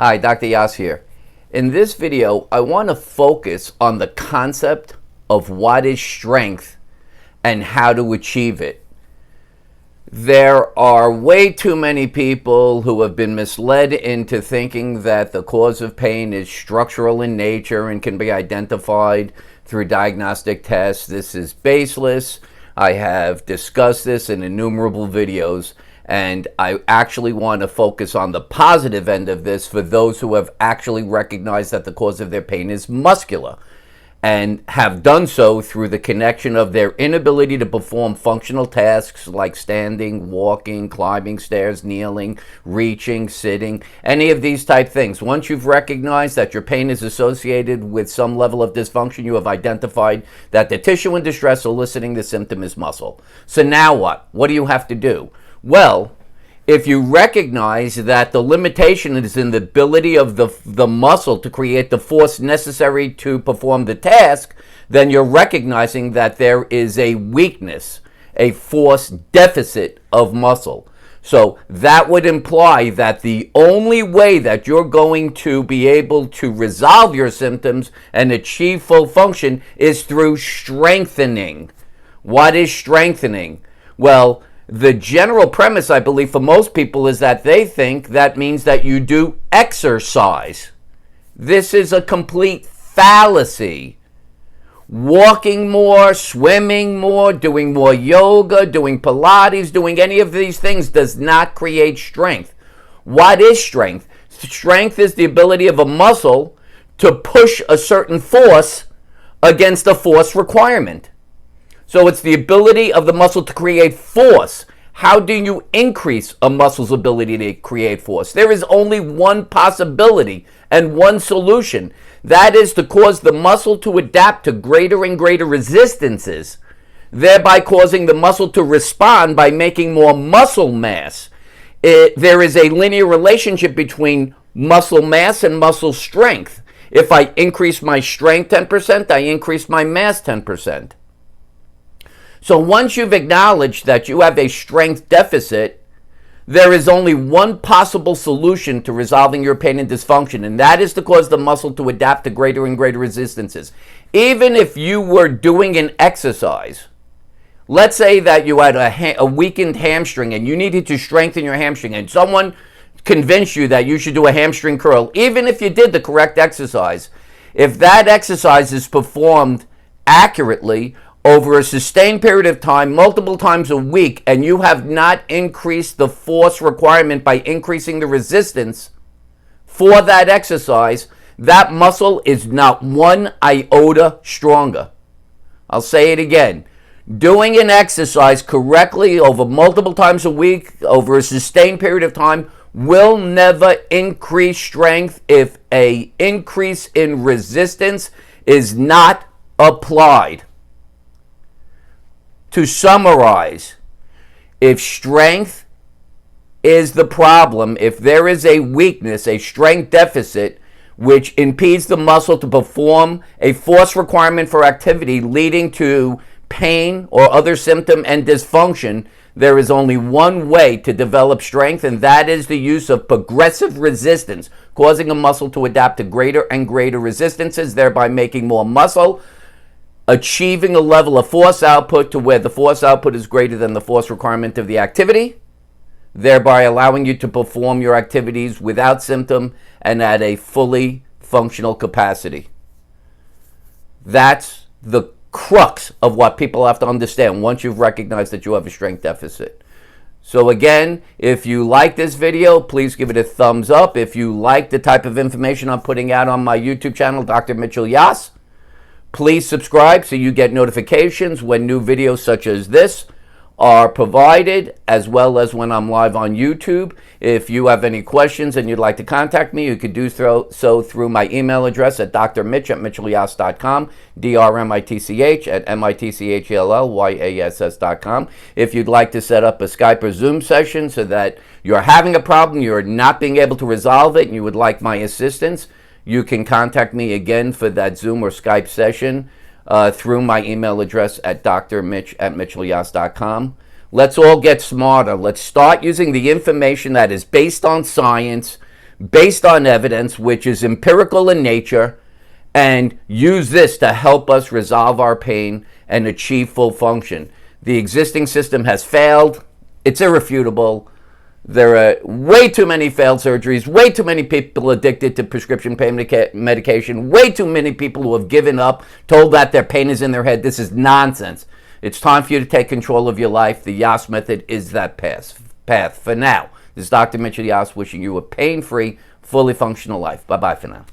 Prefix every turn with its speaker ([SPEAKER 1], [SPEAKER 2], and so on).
[SPEAKER 1] Hi, Dr. Yass here. In this video, I want to focus on the concept of what is strength and how to achieve it. There are way too many people who have been misled into thinking that the cause of pain is structural in nature and can be identified through diagnostic tests. This is baseless. I have discussed this in innumerable videos, and I actually want to focus on the positive end of this for those who have actually recognized that the cause of their pain is muscular and have done so through the connection of their inability to perform functional tasks like standing, walking, climbing stairs, kneeling, reaching, sitting, any of these type things. Once you've recognized that your pain is associated with some level of dysfunction, you have identified that the tissue in distress eliciting the symptom is muscle. So now what? What do you have to do? Well, if you recognize that the limitation is in the ability of the muscle to create the force necessary to perform the task, then you're recognizing that there is a weakness, a force deficit of muscle. So that would imply that the only way that you're going to be able to resolve your symptoms and achieve full function is through strengthening. What is strengthening? Well, the general premise, I believe, for most people is that they think that means that you do exercise. This is a complete fallacy. Walking more, swimming more, doing more yoga, doing Pilates, doing any of these things does not create strength. What is strength? Strength is the ability of a muscle to push a certain force against a force requirement. So it's the ability of the muscle to create force. How do you increase a muscle's ability to create force? There is only one possibility and one solution. That is to cause the muscle to adapt to greater and greater resistances, thereby causing the muscle to respond by making more muscle mass. There is a linear relationship between muscle mass and muscle strength. If I increase my strength 10%, I increase my mass 10%. So once you've acknowledged that you have a strength deficit, there is only one possible solution to resolving your pain and dysfunction, and that is to cause the muscle to adapt to greater and greater resistances. Even if you were doing an exercise, let's say that you had a weakened hamstring and you needed to strengthen your hamstring, and someone convinced you that you should do a hamstring curl, even if you did the correct exercise, if that exercise is performed accurately over a sustained period of time, multiple times a week, and you have not increased the force requirement by increasing the resistance for that exercise, that muscle is not one iota stronger. I'll say it again. Doing an exercise correctly over multiple times a week, over a sustained period of time, will never increase strength if an increase in resistance is not applied. To summarize, if strength is the problem, if there is a weakness, a strength deficit, which impedes the muscle to perform a force requirement for activity leading to pain or other symptom and dysfunction, there is only one way to develop strength, and that is the use of progressive resistance, causing a muscle to adapt to greater and greater resistances, thereby making more muscle, achieving a level of force output to where the force output is greater than the force requirement of the activity, thereby allowing you to perform your activities without symptom and at a fully functional capacity. That's the crux of what people have to understand once you've recognized that you have a strength deficit. So again, if you like this video, please give it a thumbs up. If you like the type of information I'm putting out on my YouTube channel, Dr. Mitchell Yass, please subscribe so you get notifications when new videos such as this are provided, as well as when I'm live on YouTube. If you have any questions and you'd like to contact me, you could do so through my email address at drmitch@mitchellyass.com, drmitch@mitchellyass.com. If you'd like to set up a Skype or Zoom session so that you're having a problem, you're not being able to resolve it, and you would like my assistance, you can contact me again for that Zoom or Skype session through my email address at drmitch@mitchellyass.com. Let's all get smarter. Let's start using the information that is based on science, based on evidence, which is empirical in nature, and use this to help us resolve our pain and achieve full function. The existing system has failed. It's irrefutable. There are way too many failed surgeries, way too many people addicted to prescription pain medication, way too many people who have given up, told that their pain is in their head. This is nonsense. It's time for you to take control of your life. The Yass method is that path. For now, this is Dr. Mitchell Yass wishing you a pain-free, fully functional life. Bye-bye for now.